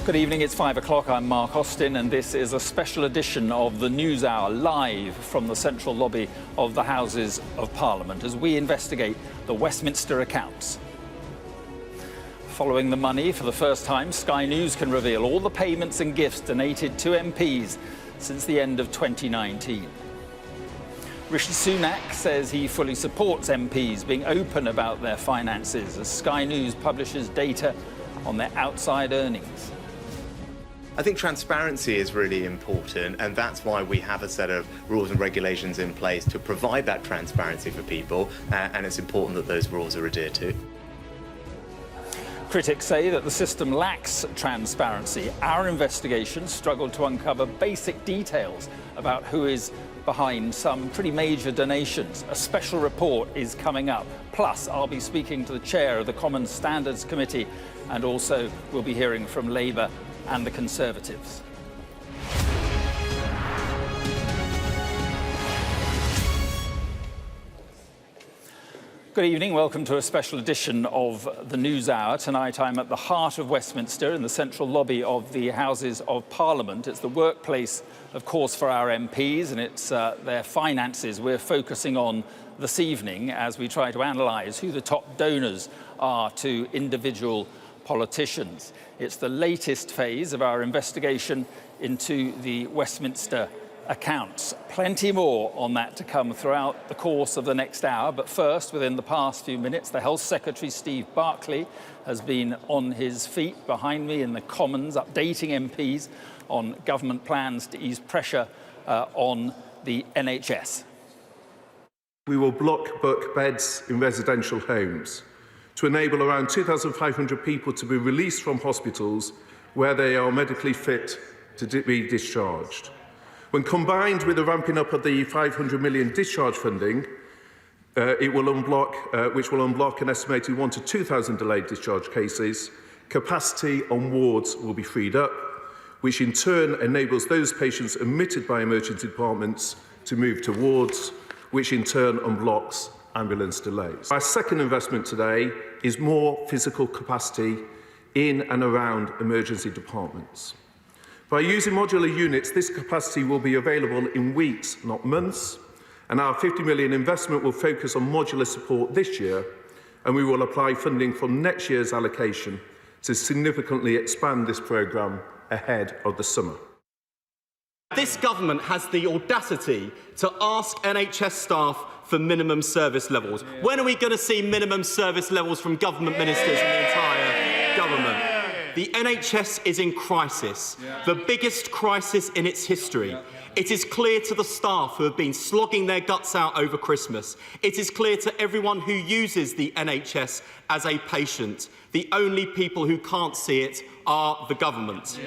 Good evening, it's 5 o'clock. I'm Mark Austin, and this is a special edition of the News Hour, live from the central lobby of the Houses of Parliament, as we investigate the Westminster Accounts. Following the money, for the first time, Sky News can reveal all the payments and gifts donated to MPs since the end of 2019. Rishi Sunak says he fully supports MPs being open about their finances as Sky News publishes data on their outside earnings. I think transparency is really important, and that's why we have a set of rules and regulations in place to provide that transparency for people, and it's important that those rules are adhered to. Critics say that the system lacks transparency. Our investigation struggled to uncover basic details about who is behind some pretty major donations. A special report is coming up. Plus, I'll be speaking to the chair of the Common Standards Committee, and also we'll be hearing from Labour and the Conservatives. Good evening, welcome to a special edition of the News Hour. Tonight I'm at the heart of Westminster in the central lobby of the Houses of Parliament. It's the workplace, of course, for our MPs, and it's their finances we're focusing on this evening as we try to analyse who the top donors are to individual politicians. It's the latest phase of our investigation into the Westminster Accounts. Plenty more on that to come throughout the course of the next hour. But first, within the past few minutes, the Health Secretary, Steve Barclay, has been on his feet behind me in the Commons, updating MPs on government plans to ease pressure on the NHS. We will block book beds in residential homes to enable around 2,500 people to be released from hospitals where they are medically fit to be discharged. When combined with the ramping up of the 500 million discharge funding, which will unblock an estimated 1,000 to 2,000 delayed discharge cases, capacity on wards will be freed up, which in turn enables those patients admitted by emergency departments to move to wards, which in turn unblocks ambulance delays. Our second investment today is more physical capacity in and around emergency departments. By using modular units, this capacity will be available in weeks, not months, and our 50 million investment will focus on modular support this year, and we will apply funding from next year's allocation to significantly expand this programme ahead of the summer. This government has the audacity to ask NHS staff for minimum service levels. When are we going to see minimum service levels from government ministers in the entire government? The NHS is in crisis, the biggest crisis in its history. It is clear to the staff who have been slogging their guts out over Christmas. It is clear to everyone who uses the NHS as a patient. The only people who can't see it are the government.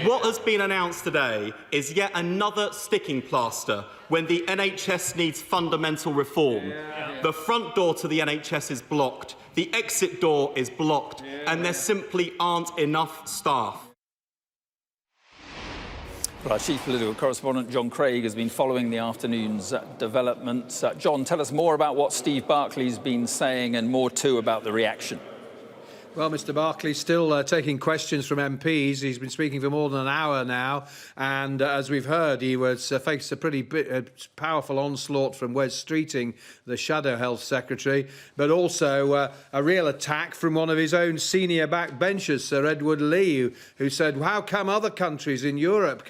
What has been announced today is yet another sticking plaster when the NHS needs fundamental reform. The front door to the NHS is blocked, the exit door is blocked, and there simply aren't enough staff. Well, our chief political correspondent, John Craig, has been following the afternoon's developments. John, tell us more about what Steve Barclay's been saying and more too about the reaction. Well, Mr Barclay's still taking questions from MPs. He's been speaking for more than an hour now, and as we've heard, he was faced a pretty powerful onslaught from Wes Streeting, the Shadow Health Secretary, but also a real attack from one of his own senior backbenchers, Sir Edward Lee, who said, how come other countries in Europe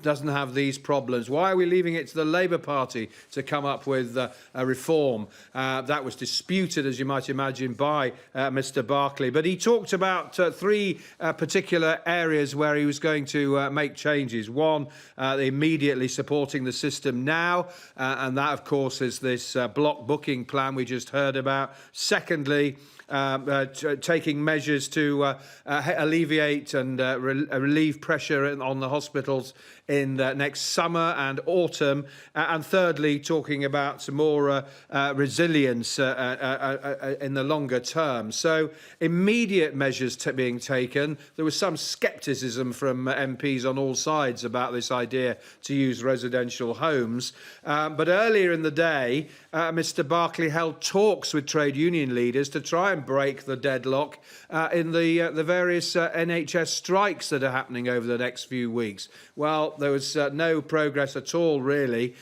doesn't have these problems? Why are we leaving it to the Labour Party to come up with a reform? That was disputed, as you might imagine, by Mr Barclay. But he talked about three particular areas where he was going to make changes. One, immediately supporting the system now, and that, of course, is this block booking plan we just heard about. Secondly, taking measures to alleviate and relieve pressure on the hospitals in next summer and autumn, and thirdly, talking about some more resilience in the longer term. So immediate measures being taken. There was some scepticism from MPs on all sides about this idea to use residential homes. But earlier in the day, Mr Barclay held talks with trade union leaders to try and and break the deadlock in the various NHS strikes that are happening over the next few weeks. Well, there was no progress at all, really,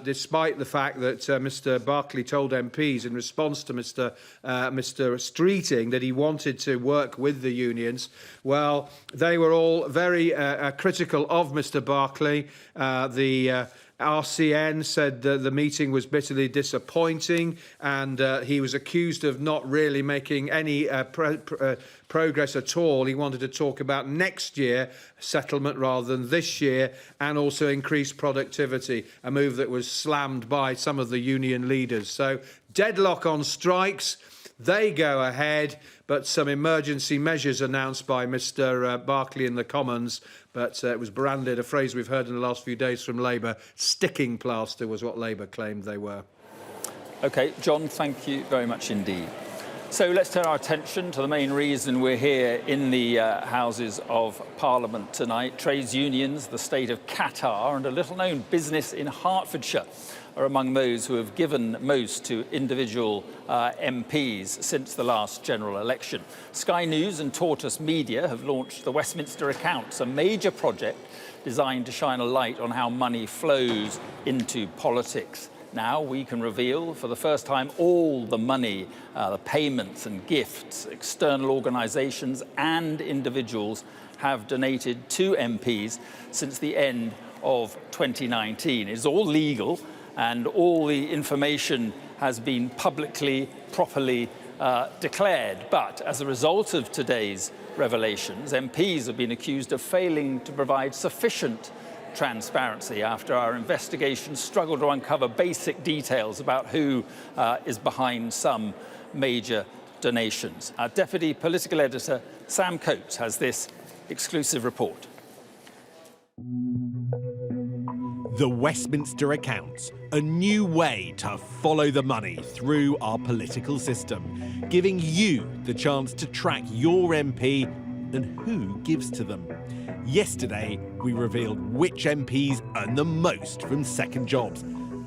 despite the fact that Mr Barclay told MPs in response to Mr Streeting that he wanted to work with the unions. Well, they were all very critical of Mr Barclay. The RCN said that the meeting was bitterly disappointing, and he was accused of not really making any progress at all. He wanted to talk about next year settlement rather than this year, and also increase productivity, a move that was slammed by some of the union leaders. So deadlock on strikes. They go ahead, but some emergency measures announced by Mr Barclay in the Commons, but it was branded, a phrase we've heard in the last few days from Labour, sticking plaster was what Labour claimed they were. OK, John, thank you very much indeed. So let's turn our attention to the main reason we're here in the Houses of Parliament tonight. Trades unions, the state of Qatar, and a little-known business in Hertfordshire are among those who have given most to individual MPs since the last general election. Sky News and Tortoise Media have launched the Westminster Accounts, a major project designed to shine a light on how money flows into politics. Now we can reveal for the first time all the money, the payments and gifts external organisations and individuals have donated to MPs since the end of 2019. It's all legal, and all the information has been publicly, properly declared. But as a result of today's revelations, MPs have been accused of failing to provide sufficient transparency after our investigation struggled to uncover basic details about who is behind some major donations. Our Deputy Political Editor, Sam Coates, has this exclusive report. The Westminster Accounts, a new way to follow the money through our political system, giving you the chance to track your MP and who gives to them. Yesterday, we revealed which MPs earn the most from second jobs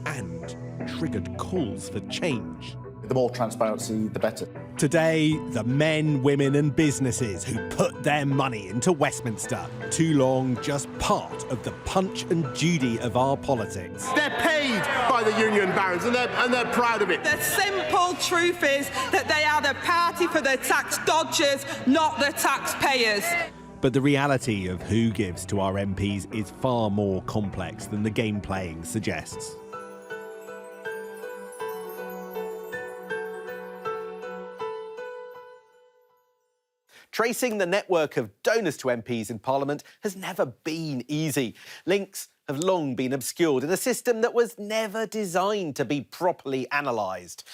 and triggered calls for change. The more transparency, the better. Today, the men, women and businesses who put their money into Westminster. Too long just part of the Punch and Judy of our politics. They're paid by the union barons and they're proud of it. The simple truth is that they are the party for the tax dodgers, not the taxpayers. But the reality of who gives to our MPs is far more complex than the game playing suggests. Tracing the network of donors to MPs in Parliament has never been easy. Links have long been obscured in a system that was never designed to be properly analysed.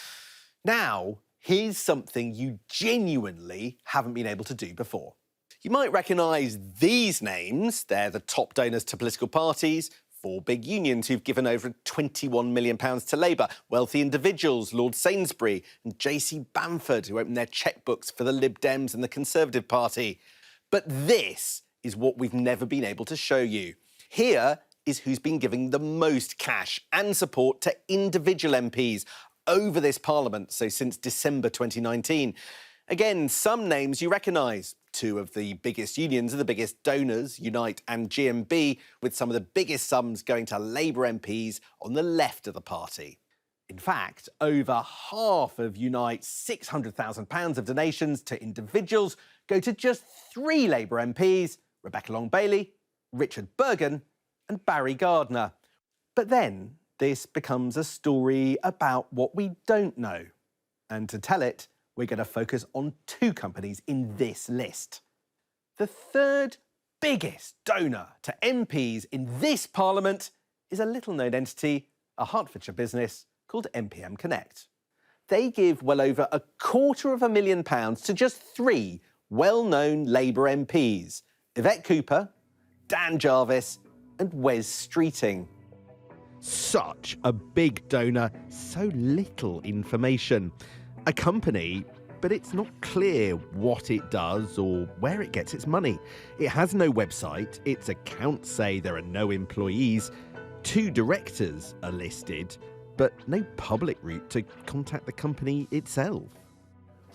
Now, here's something you genuinely haven't been able to do before. You might recognise these names. They're the top donors to political parties, 4 big unions who've given over £21 million to Labour, wealthy individuals, Lord Sainsbury and JC Bamford, who opened their chequebooks for the Lib Dems and the Conservative Party. But this is what we've never been able to show you. Here is who's been giving the most cash and support to individual MPs over this Parliament, so since December 2019. Again, some names you recognise. 2 of the biggest unions are the biggest donors, Unite and GMB, with some of the biggest sums going to Labour MPs on the left of the party. In fact, over half of Unite's £600,000 of donations to individuals go to just 3 Labour MPs, Rebecca Long-Bailey, Richard Bergen and Barry Gardner. But then this becomes a story about what we don't know. And to tell it, we're going to focus on 2 companies in this list. The third biggest donor to MPs in this Parliament is a little-known entity, a Hertfordshire business called MPM Connect. They give well over £250,000 to just 3 well-known Labour MPs, Yvette Cooper, Dan Jarvis and Wes Streeting. Such a big donor, so little information. A company, but it's not clear what it does or where it gets its money. It has no website, its accounts say there are no employees, 2 directors are listed, but no public route to contact the company itself.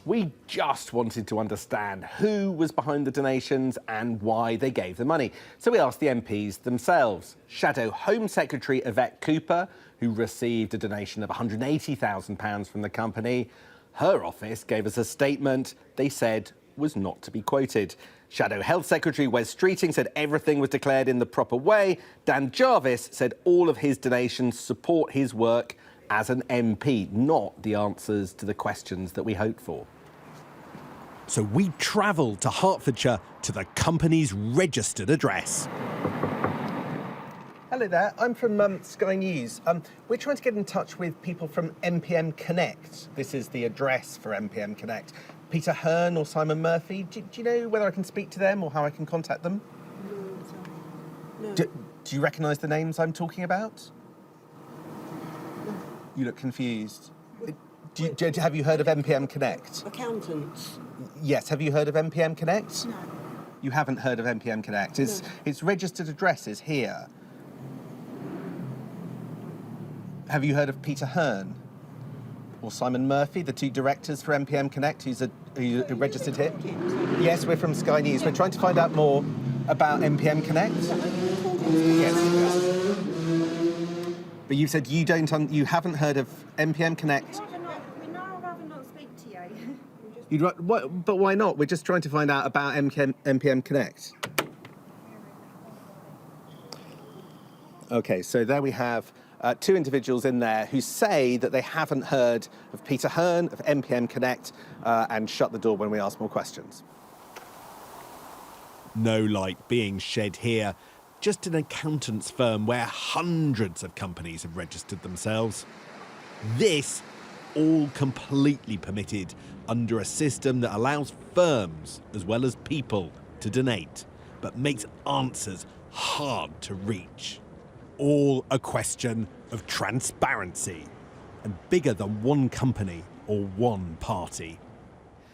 We just wanted to understand who was behind the donations and why they gave the money. So we asked the MPs themselves. Shadow Home Secretary Yvette Cooper, who received a donation of £180,000 from the company. Her office gave us a statement they said was not to be quoted. Shadow Health Secretary Wes Streeting said everything was declared in the proper way. Dan Jarvis said all of his donations support his work as an MP, not the answers to the questions that we hoped for. So we travelled to Hertfordshire to the company's registered address. Hello there, I'm from Sky News. We're trying to get in touch with people from MPM Connect. This is the address for MPM Connect. Peter Hearn or Simon Murphy. Do you know whether I can speak to them or how I can contact them? No. Do you recognise the names I'm talking about? No. You look confused. Have you heard of MPM Connect? Accountants. Yes, have you heard of MPM Connect? No. You haven't heard of MPM Connect? Its registered address is here. Have you heard of Peter Hearn or Simon Murphy, the two directors for MPM Connect, who registered here? Yes, we're from Sky News. We're trying to find out more about MPM Connect. Yes. But you said you haven't heard of MPM Connect. No, I'd rather not speak to you. But why not? We're just trying to find out about MPM Connect. Okay, so there we have two individuals in there who say that they haven't heard of Peter Hearn, of MPM Connect, and shut the door when we ask more questions. No light being shed here, just an accountant's firm where hundreds of companies have registered themselves. This all completely permitted under a system that allows firms as well as people to donate, but makes answers hard to reach. All a question of transparency, and bigger than one company or one party.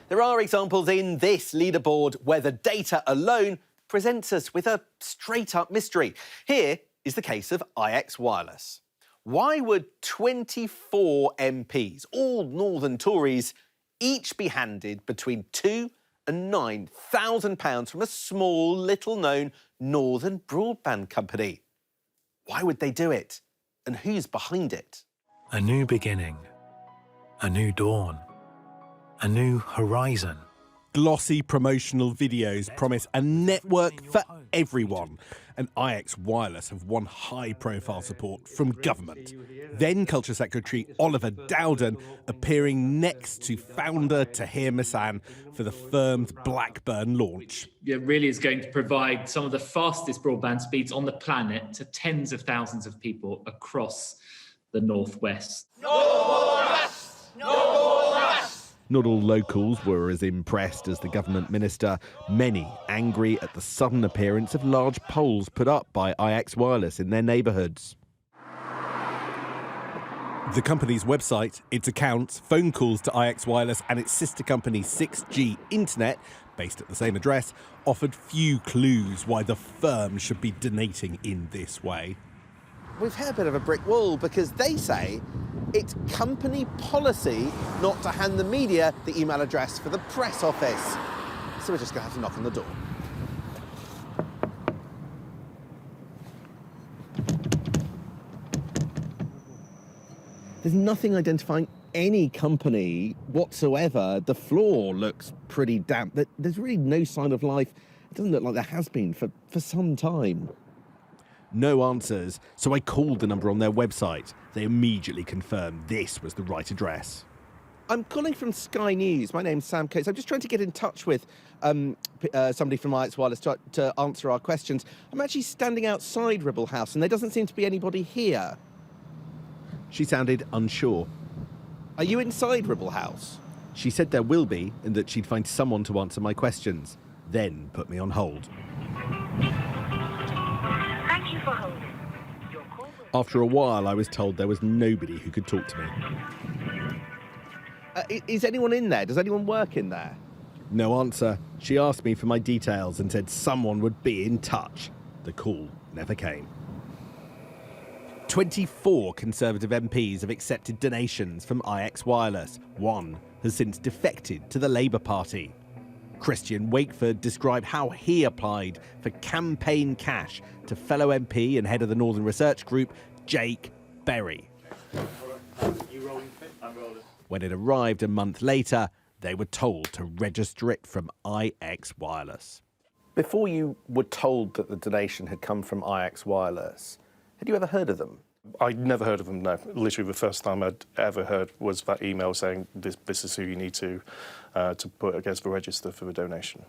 There are examples in this leaderboard where the data alone presents us with a straight-up mystery. Here is the case of IX Wireless. Why would 24 MPs, all Northern Tories, each be handed between £2,000 and £9,000 from a small, little-known Northern broadband company? Why would they do it? And who's behind it? A new beginning, a new dawn, a new horizon. Glossy promotional videos promise a network for everyone, and IX Wireless have won high-profile support from government. Then Culture Secretary Oliver Dowden appearing next to founder Tahir Massan for the firm's Blackburn launch. It really is going to provide some of the fastest broadband speeds on the planet to tens of thousands of people across the northwest. Not all locals were as impressed as the government minister, many angry at the sudden appearance of large poles put up by IX Wireless in their neighbourhoods. The company's website, its accounts, phone calls to IX Wireless and its sister company 6G Internet, based at the same address, offered few clues why the firm should be donating in this way. We've hit a bit of a brick wall because they say it's company policy not to hand the media the email address for the press office. So we're just going to have to knock on the door. There's nothing identifying any company whatsoever. The floor looks pretty damp. There's really no sign of life. It doesn't look like there has been for some time. No answers, so I called the number on their website. They immediately confirmed this was the right address. I'm calling from Sky News. My name's Sam Coates. I'm just trying to get in touch with somebody from IX Wireless to answer our questions. I'm actually standing outside Ribble House and there doesn't seem to be anybody here. She sounded unsure. Are you inside Ribble House? She said there will be and that she'd find someone to answer my questions, then put me on hold. Thank you for holding. After a while, I was told there was nobody who could talk to me. Is anyone in there? Does anyone work in there? No answer. She asked me for my details and said someone would be in touch. The call never came. 24 Conservative MPs have accepted donations from IX Wireless. One has since defected to the Labour Party. Christian Wakeford described how he applied for campaign cash to fellow MP and head of the Northern Research Group, Jake Berry. When it arrived a month later, they were told to register it from IX Wireless. Before you were told that the donation had come from IX Wireless, had you ever heard of them? I'd never heard of them, no. Literally the first time I'd ever heard was that email saying this is who you need to put against the register for the donation.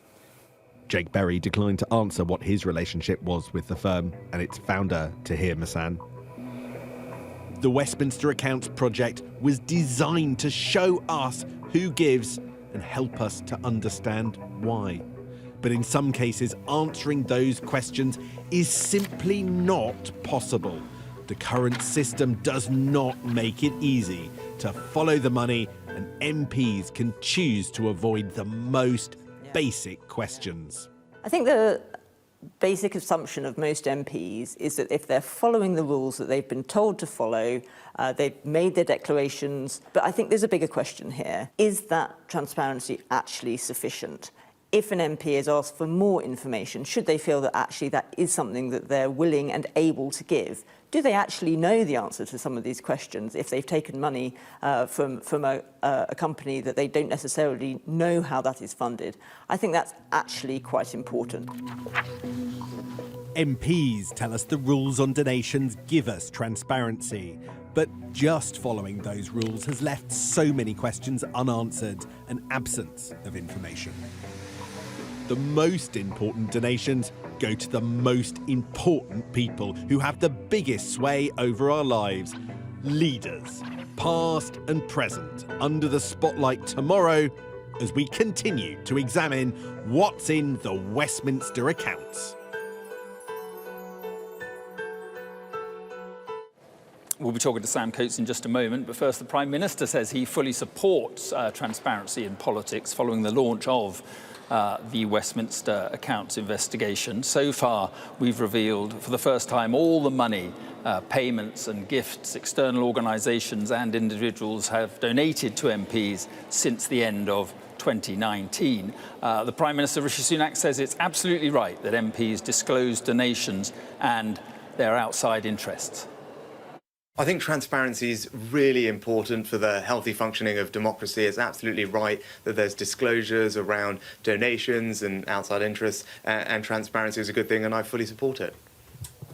Jake Berry declined to answer what his relationship was with the firm and its founder, Tahir Masan. The Westminster Accounts project was designed to show us who gives and help us to understand why. But in some cases, answering those questions is simply not possible. The current system does not make it easy to follow the money, and MPs can choose to avoid the most basic questions. I think the basic assumption of most MPs is that if they're following the rules that they've been told to follow, they've made their declarations. But I think there's a bigger question here. Is that transparency actually sufficient? If an MP is asked for more information, should they feel that actually that is something that they're willing and able to give? Do they actually know the answer to some of these questions if they've taken money from a company that they don't necessarily know how that is funded? I think that's actually quite important. MPs tell us the rules on donations give us transparency, but just following those rules has left so many questions unanswered and absence of information. The most important donations go to the most important people who have the biggest sway over our lives. Leaders, past and present, under the spotlight tomorrow as we continue to examine what's in the Westminster Accounts. We'll be talking to Sam Coates in just a moment, but first the Prime Minister says he fully supports transparency in politics following the launch of the Westminster Accounts investigation. So far, we've revealed for the first time all the money, payments and gifts external organisations and individuals have donated to MPs since the end of 2019. The Prime Minister, Rishi Sunak, says it's absolutely right that MPs disclose donations and their outside interests. I think transparency is really important for the healthy functioning of democracy. It's absolutely right that there's disclosures around donations and outside interests, and transparency is a good thing, and I fully support it.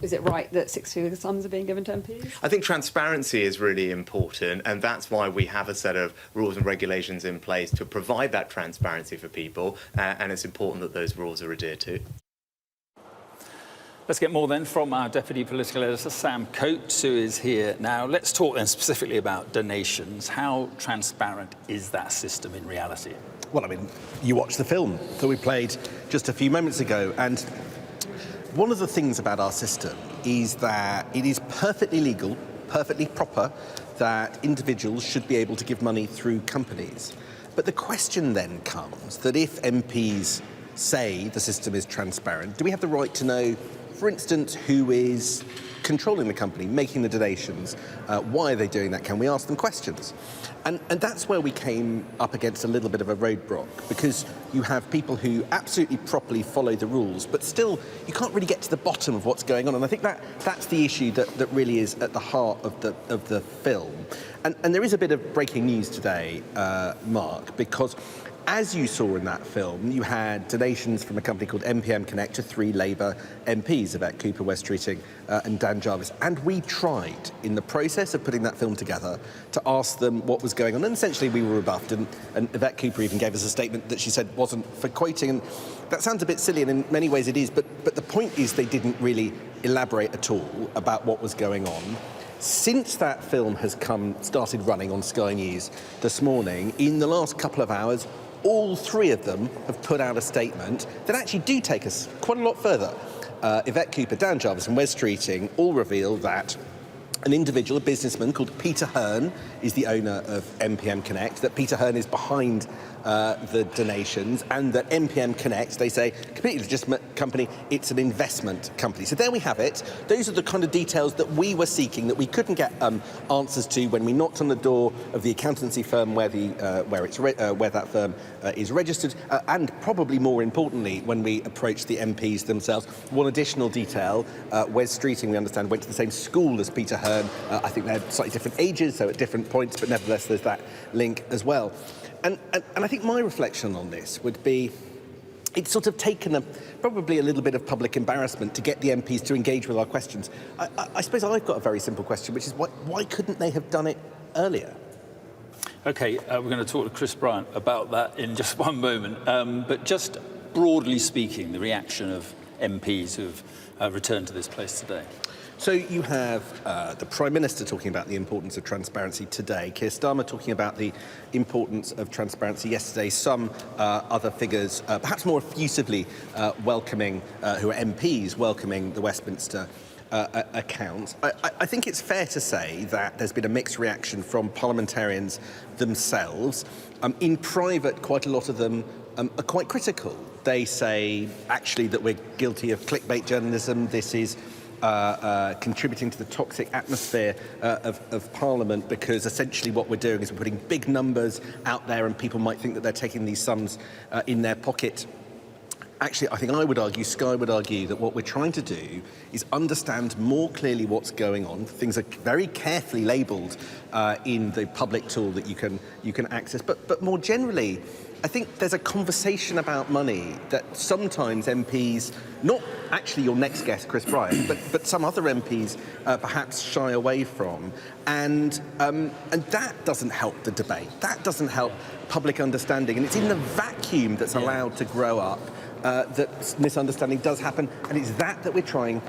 Is it right that six-figure sums are being given to MPs? I think transparency is really important, and that's why we have a set of rules and regulations in place to provide that transparency for people, and it's important that those rules are adhered to. Let's get more then from our Deputy Political Editor, Sam Coates, who is here now. Let's talk then specifically about donations. How transparent is that system in reality? Well, I mean, you watched the film that we played just a few moments ago, and one of the things about our system is that it is perfectly legal, perfectly proper, that individuals should be able to give money through companies. But the question then comes that if MPs say the system is transparent, do we have the right to know, for instance, who is controlling the company, making the donations? Why are they doing that? Can we ask them questions? And that's where we came up against a little bit of a roadblock, because you have people who absolutely properly follow the rules, but still you can't really get to the bottom of what's going on. And I think that's the issue that really is at the heart of the film. And there is a bit of breaking news today, Mark, because as you saw in that film, you had donations from a company called MPM Connect to 3 Labour MPs, Yvette Cooper, Wes Streeting and Dan Jarvis. And we tried, in the process of putting that film together, to ask them what was going on. And essentially we were rebuffed. And Yvette Cooper even gave us a statement that she said wasn't for quoting. And that sounds a bit silly, and in many ways it is. But the point is they didn't really elaborate at all about what was going on. Since that film has started running on Sky News this morning, in the last couple of hours, all 3 of them have put out a statement that actually do take us quite a lot further. Yvette Cooper, Dan Jarvis and Wes Streeting all reveal that an individual, a businessman called Peter Hearn, is the owner of MPM Connect, that Peter Hearn is behind the donations, and that MPM Connect, they say, completely legitimate company, it's an investment company. So there we have it. Those are the kind of details that we were seeking, that we couldn't get answers to when we knocked on the door of the accountancy firm where that firm is registered, and probably more importantly, when we approached the MPs themselves. One additional detail, Wes Streeting, we understand, went to the same school as Peter Hearn. I think they're slightly different ages, so at different points, but nevertheless there's that link as well. And I think my reflection on this would be, it's sort of taken probably a little bit of public embarrassment to get the MPs to engage with our questions. I suppose I've got a very simple question, which is why couldn't they have done it earlier? OK, we're going to talk to Chris Bryant about that in just one moment. But just broadly speaking, the reaction of MPs who've returned to this place today. So you have the Prime Minister talking about the importance of transparency today, Keir Starmer talking about the importance of transparency yesterday, some other figures perhaps more effusively welcoming, who are MPs, welcoming the Westminster accounts. I think it's fair to say that there's been a mixed reaction from parliamentarians themselves. In private, quite a lot of them are quite critical. They say, actually, that we're guilty of clickbait journalism. This is contributing to the toxic atmosphere of Parliament, because essentially what we're doing is we're putting big numbers out there and people might think that they're taking these sums in their pocket. Actually, I think I would argue, Sky would argue, that what we're trying to do is understand more clearly what's going on. Things are very carefully labelled in the public tool that you can access. But more generally, I think there's a conversation about money that sometimes MPs, not actually your next guest, Chris Bryant, but some other MPs perhaps shy away from. And that doesn't help the debate. That doesn't help public understanding. And it's in the vacuum that's allowed to grow up that misunderstanding does happen. And it's that we're trying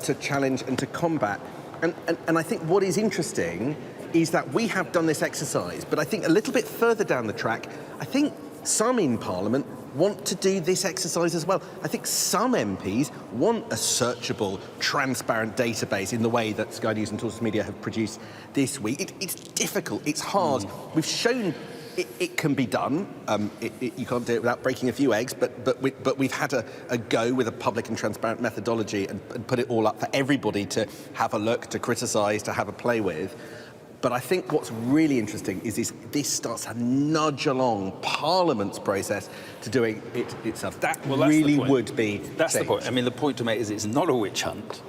to challenge and to combat. And I think what is interesting is that we have done this exercise, but I think a little bit further down the track, I think some in Parliament want to do this exercise as well. I think some MPs want a searchable, transparent database in the way that Sky News and Talks Media have produced this week. It's difficult, it's hard. We've shown it can be done. You can't do it without breaking a few eggs, but we've had a go with a public and transparent methodology and put it all up for everybody to have a look, to criticise, to have a play with. But I think what's really interesting is this starts to nudge along Parliament's process to doing it itself. That really would be That's the point. I mean, the point to make is it's not a witch hunt.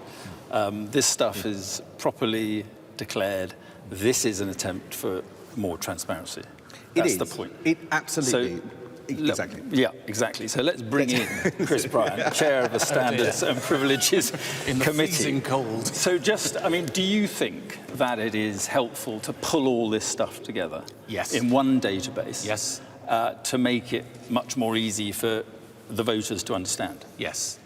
This stuff is properly declared. This is an attempt for more transparency. That's the point. It absolutely. So, exactly. Yeah, exactly. So let's bring in Chris Bryant, Chair of the Standards and Privileges Committee. Freezing cold. So just, I mean, do you think that it is helpful to pull all this stuff together in one database? Yes. To make it much more easy for the voters to understand? Yes.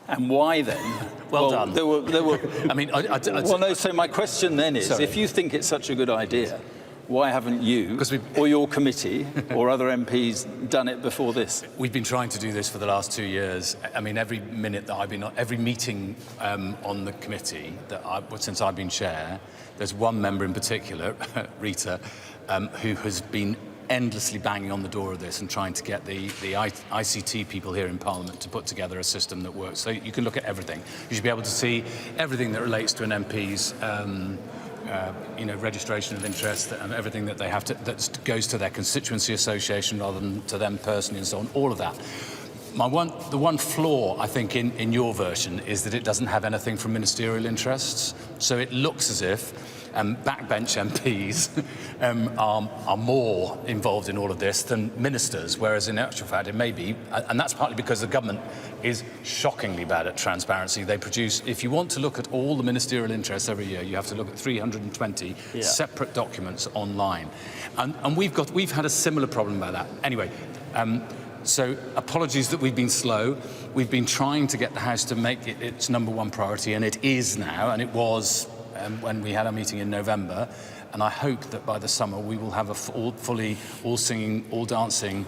And why then? Well done. There were I mean, well, no, so my question then is, if you think it's such a good idea, why haven't you or your committee or other MPs done it before this? We've been trying to do this for the last 2 years. I mean, every minute that I've been on, every meeting on the committee since I've been chair, there's one member in particular, Rita, who has been endlessly banging on the door of this and trying to get the ICT people here in Parliament to put together a system that works. So you can look at everything. You should be able to see everything that relates to an MP's registration of interest and everything that they have to, that goes to their constituency association rather than to them personally and so on, all of that. The one flaw, I think, in your version is that it doesn't have anything from ministerial interests. So it looks as if backbench MPs are more involved in all of this than ministers, whereas in actual fact it may be, and that's partly because the government is shockingly bad at transparency. They produce, if you want to look at all the ministerial interests every year, you have to look at 320 separate documents online. And we've had a similar problem about that. Anyway, so apologies that we've been slow. We've been trying to get the House to make it its #1 priority, and it is now, and it was when we had our meeting in November, and I hope that by the summer we will have a fully all-singing, all-dancing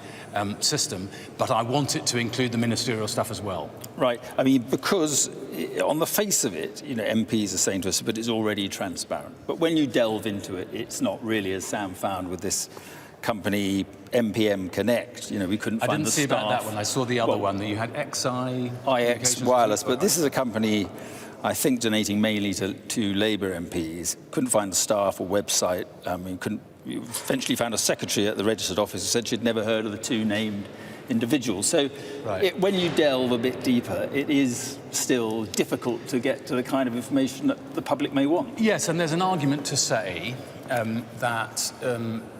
system, but I want it to include the ministerial stuff as well. Right. I mean, because on the face of it, MPs are saying to us, but it's already transparent. But when you delve into it, it's not really, as Sam found with this company MPM Connect. You know, we couldn't find the I didn't see about that one. I saw the other one that you had IX Wireless, but this is a company, I think, donating mainly to Labour MPs. Couldn't find the staff or website. We eventually found a secretary at the registered office who said she'd never heard of the two named individuals. So when you delve a bit deeper, it is still difficult to get to the kind of information that the public may want. Yes, and there's an argument to say that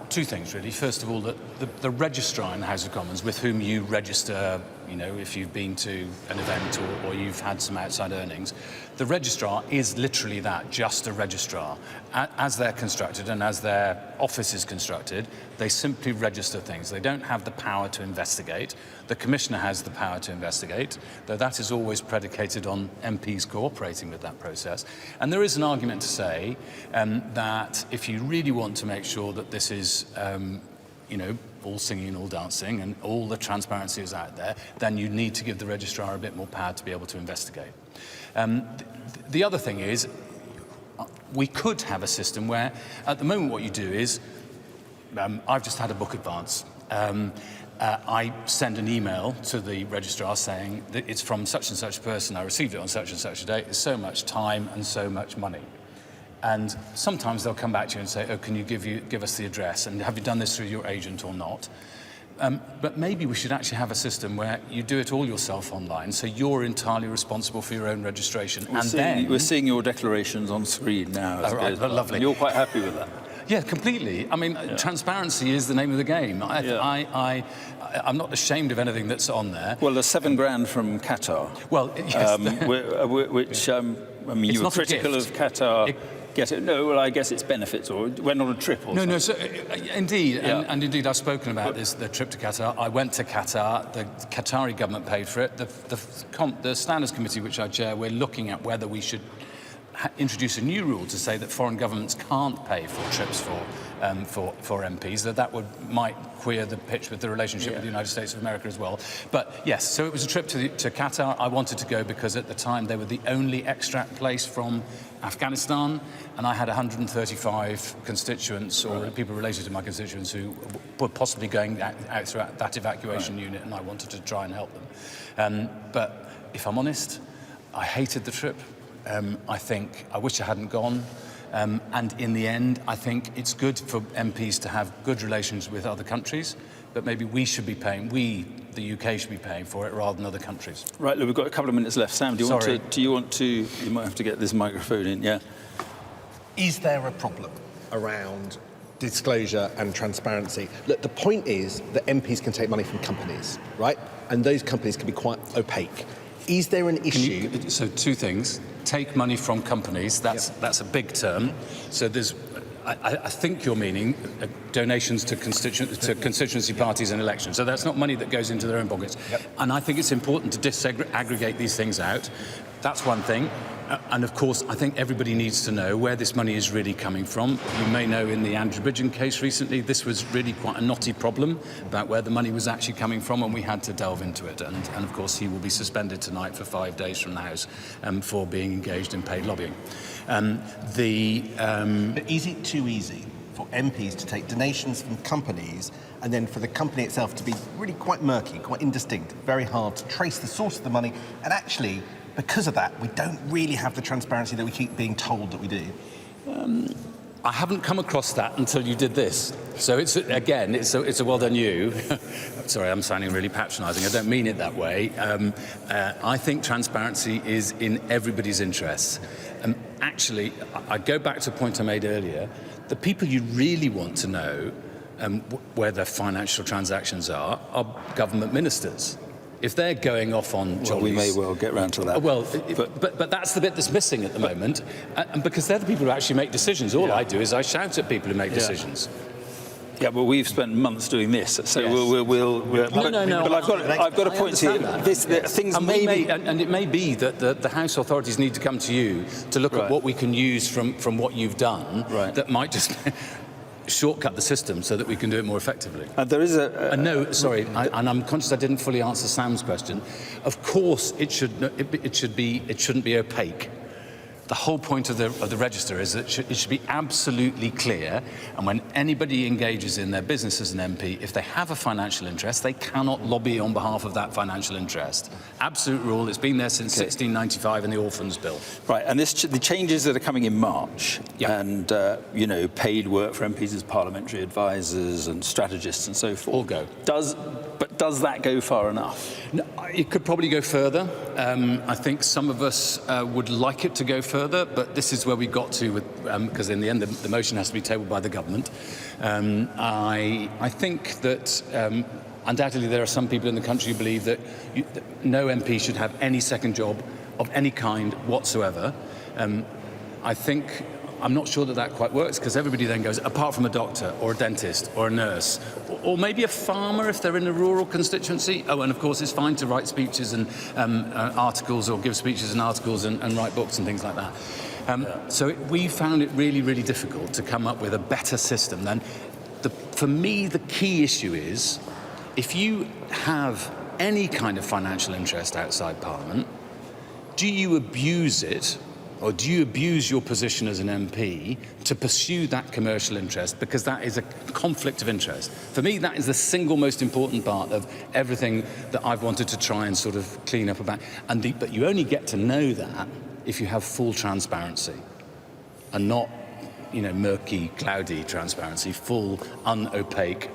two things, really. First of all, that the registrar in the House of Commons, with whom you register, you know, if you've been to an event or you've had some outside earnings, the registrar is literally that, just a registrar. As they're constructed and as their office is constructed, they simply register things. They don't have the power to investigate. The Commissioner has the power to investigate, though that is always predicated on MPs cooperating with that process. And there is an argument to say that if you really want to make sure that this is, you know, all singing and all dancing and all the transparency is out there, then you need to give the registrar a bit more power to be able to investigate. The other thing is, we could have a system where, at the moment, what you do is, I've just had a book advance. I send an email to the registrar saying that it's from such and such person, I received it on such and such a date, it's so much time and so much money. And sometimes they'll come back to you and say, oh, can you give us the address, and have you done this through your agent or not? But maybe we should actually have a system where you do it all yourself online, so you're entirely responsible for your own registration. We're seeing your declarations on screen now. Lovely. And you're quite happy with that? Yeah, completely. I mean, transparency is the name of the game. I'm not ashamed of anything that's on there. Well, there's $7,000 from Qatar. Well, yes. Which, I mean, you were critical of Qatar. No, well, I guess it's benefits, or went on a trip or something. No, so, indeed, and indeed I've spoken about this, the trip to Qatar. I went to Qatar, the Qatari government paid for it. The Standards Committee, which I chair, we're looking at whether we should introduce a new rule to say that foreign governments can't pay for trips for MPs, that might queer the pitch with the relationship with the United States of America as well. But yes, so it was a trip to Qatar. I wanted to go because at the time they were the only extract place from Afghanistan, and I had 135 constituents or people related to my constituents who were possibly going out through that evacuation unit, and I wanted to try and help them. But if I'm honest, I hated the trip. I wish I hadn't gone. And in the end, I think it's good for MPs to have good relations with other countries, but maybe we should be paying, the UK should be paying for it rather than other countries. Right, look, we've got a couple of minutes left. Sam, you might have to get this microphone in, yeah. Is there a problem around disclosure and transparency? Look, the point is that MPs can take money from companies, right? And those companies can be quite opaque. Is there an issue? So two things. Take money from companies, that's a big term. So there's, I think you're meaning donations to constituency parties and elections. So that's not money that goes into their own pockets. And I think it's important to disaggregate these things out. That's one thing. And of course, I think everybody needs to know where this money is really coming from. You may know in the Andrew Bridgen case recently, this was really quite a knotty problem about where the money was actually coming from, and we had to delve into it. And of course, he will be suspended tonight for 5 days from the House for being engaged in paid lobbying. But is it too easy for MPs to take donations from companies and then for the company itself to be really quite murky, quite indistinct, very hard to trace the source of the money, and actually, because of that, we don't really have the transparency that we keep being told that we do? I haven't come across that until you did this. So it's a well done you. Sorry, I'm sounding really patronising. I don't mean it that way. I think transparency is in everybody's interests. Actually, I go back to a point I made earlier. The people you really want to know where their financial transactions are government ministers. If they're going off on jollies... we may well get round to that. Well, but that's the bit that's missing at the moment, and because they're the people who actually make decisions. All I do is I shout at people who make decisions. Yeah, well, we've spent months doing this, so we'll No. But I've got a point here. And it may be that the House authorities need to come to you to look at what we can use from what you've done that might just shortcut the system so that we can do it more effectively. There is and I'm conscious I didn't fully answer Sam's question. Of course, it shouldn't be opaque. the whole point of the register is that it should be absolutely clear, and when anybody engages in their business as an MP, if they have a financial interest, they cannot lobby on behalf of that financial interest. Absolute rule. It's been there since 1695 in the Orphans Bill. Right, and the changes that are coming in March, and you know, paid work for MPs as parliamentary advisors and strategists and so forth. All go. Does that go far enough? No, it could probably go further. I think some of us would like it to go further, but this is where we got to, because in the end the motion has to be tabled by the government. I think that undoubtedly there are some people in the country who believe that no MP should have any second job of any kind whatsoever. I'm not sure that quite works, because everybody then goes, apart from a doctor or a dentist or a nurse, or maybe a farmer if they're in a rural constituency. Oh, and of course it's fine to write speeches and articles, or give speeches and articles and write books and things like that. So we found it really, really difficult to come up with a better system. Then, for me, the key issue is, if you have any kind of financial interest outside Parliament, do you abuse it? Or do you abuse your position as an MP to pursue that commercial interest, because that is a conflict of interest? For me, that is the single most important part of everything that I've wanted to try and sort of clean up about. But you only get to know that if you have full transparency, and not, you know, murky, cloudy transparency, full, unopaque,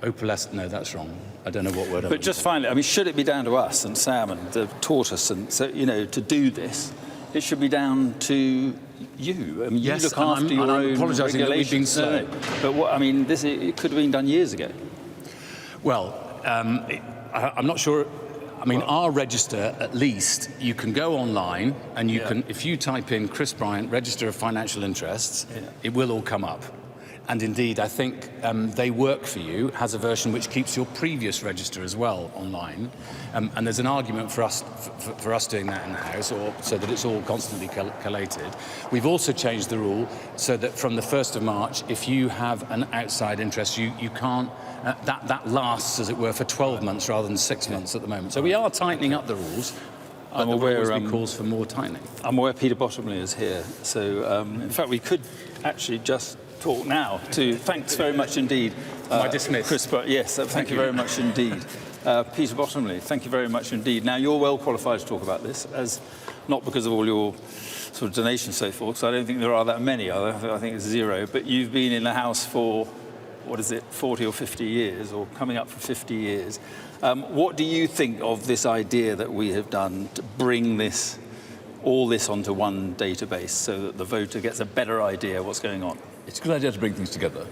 opalescent. No, that's wrong. I don't know what word. But just finally, I mean, should it be down to us and Sam and the tortoise, and so, you know, to do this? It should be down to you. I mean, yes, you look after your own regulations. Slow. But what, I mean, it could have been done years ago. Well, I'm not sure. I mean, our register, at least, you can go online and you can, if you type in Chris Bryant, Register of Financial Interests, it will all come up. And indeed, I think They Work For You has a version which keeps your previous register as well online. And there's an argument for us doing that in the House, or so that it's all constantly collated. We've also changed the rule so that from the 1st of March, if you have an outside interest, you can't, that lasts, as it were, for 12 months rather than 6 months at the moment. So we are tightening up the rules. I'm aware there will calls for more tightening. I'm aware Peter Bottomley is here. So, in fact, we could actually just talk now to thanks very much indeed. Am I dismissed? Chris, yes, thank you very much indeed. Peter Bottomley, thank you very much indeed. Now, you're well qualified to talk about this, as not because of all your sort of donations so forth, so I don't think there are that many. I think it's 0. But you've been in the House for, 40 or 50 years, or coming up for 50 years. What do you think of this idea that we have done to bring all this onto one database so that the voter gets a better idea of what's going on? It's a good idea to bring things together.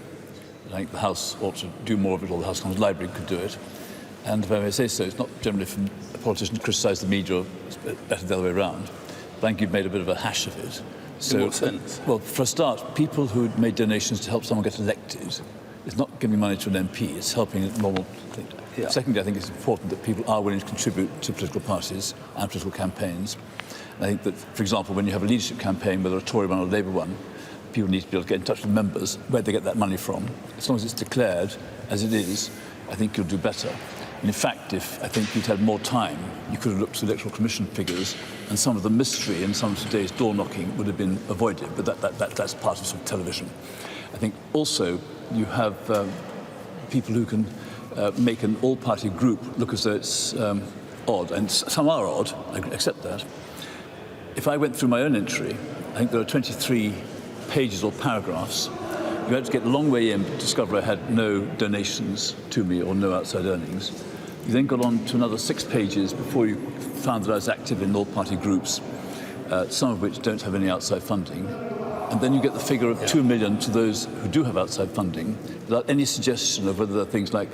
I think the House ought to do more of it, or the House Commons Library could do it. And if I may say so, it's not generally from a politician to criticise the media, or it's better the other way around. I think you've made a bit of a hash of it. So, in what sense? Well, for a start, people who made donations to help someone get elected, it's not giving money to an MP, it's helping a normal thing. Yeah. Secondly, I think it's important that people are willing to contribute to political parties and political campaigns. And I think that, for example, when you have a leadership campaign, whether a Tory one or a Labour one, people need to be able to get in touch with members, where they get that money from. As long as it's declared as it is, I think you'll do better. And in fact, if I think you'd had more time, you could have looked to Electoral Commission figures, and some of the mystery in some of today's door knocking would have been avoided, but that's part of some television. I think also you have people who can make an all-party group look as though it's odd, and some are odd, I accept that. If I went through my own entry, I think there are 23 pages or paragraphs. You had to get a long way in to discover I had no donations to me or no outside earnings. You then got on to another 6 pages before you found that I was active in all-party groups, some of which don't have any outside funding. And then you get the figure of 2 million to those who do have outside funding, without any suggestion of whether there are things like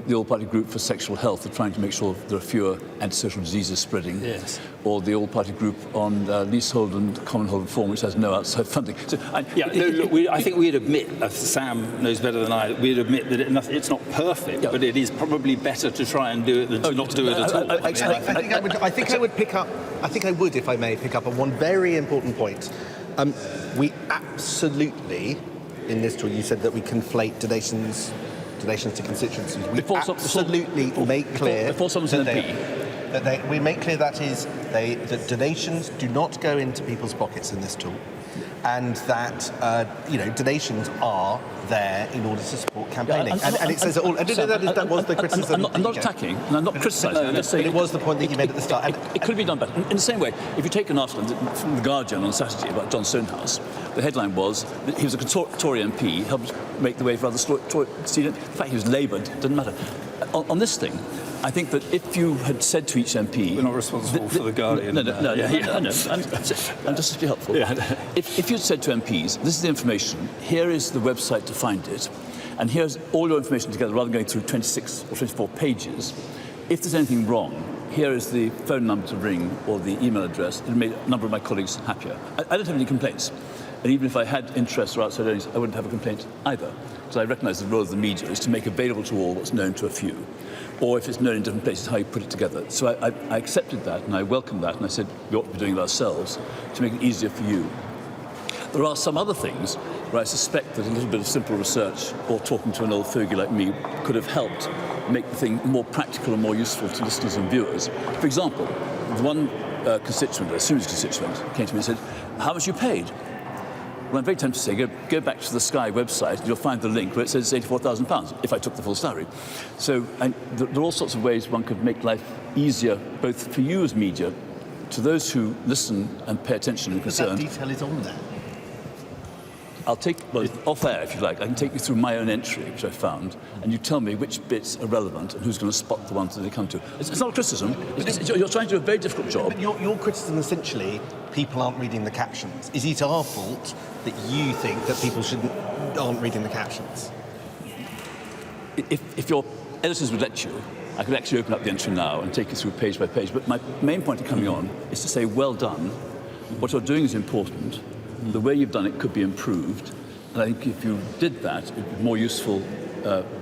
the all-party group for sexual health, are trying to make sure there are fewer antisocial diseases spreading, or the all-party group on leasehold and commonhold reform, which has no outside funding. So, I think we'd admit, Sam knows better than I, we'd admit that it's not perfect, but it is probably better to try and do it than to not do it at all. I think I would pick up, if I may, pick up on one very important point. We absolutely, in this tool, you said that we conflate donations to constituencies. We absolutely make clear before someone's an MP. But we make clear that donations do not go into people's pockets in this tool, and that donations are there in order to support campaigning. And it says it all. That was the criticism. I'm not attacking, and I'm not criticising. I'm just saying it was the point that you made at the start. It could be done better. In the same way, if you take an article from The Guardian on Saturday about John Stonehouse, the headline was that he was a Tory MP, helped make the way for other Tory students. In fact, he was Labour, didn't matter. On this thing, I think that if you had said to each MP... We're not responsible for The Guardian. No, I'm just to be helpful. Yeah. If you'd said to MPs, this is the information, here is the website to find it, and here's all your information together, rather than going through 26 or 24 pages, if there's anything wrong, here is the phone number to ring or the email address. It made a number of my colleagues happier. I don't have any complaints. And even if I had interests or outside earnings, I wouldn't have a complaint either. Because I recognise the role of the media is to make available to all what's known to a few. Or if it's known in different places, how you put it together. So I accepted that and I welcomed that, and I said we ought to be doing it ourselves to make it easier for you. There are some other things where I suspect that a little bit of simple research or talking to an old fogey like me could have helped make the thing more practical and more useful to listeners and viewers. For example, one constituent, a serious constituent, came to me and said, "How much you paid?" Well, I'm very tempted to say, go back to the Sky website and you'll find the link where it says £84,000 if I took the full salary. So there are all sorts of ways one could make life easier, both for you as media, to those who listen and pay attention and concerned. But that detail is on there. I'll take, well, off air if you like, I can take you through my own entry, which I found, and you tell me which bits are relevant and who's going to spot the ones that they come to. It's not a criticism. You're trying to do a very difficult job. But your criticism, essentially, people aren't reading the captions. Is it our fault that you think that people aren't reading the captions? If your editors would let you, I could actually open up the entry now and take you through page by page. But my main point of coming on is to say, well done. What you're doing is important. The way you've done it could be improved. And I think if you did that, it would be more useful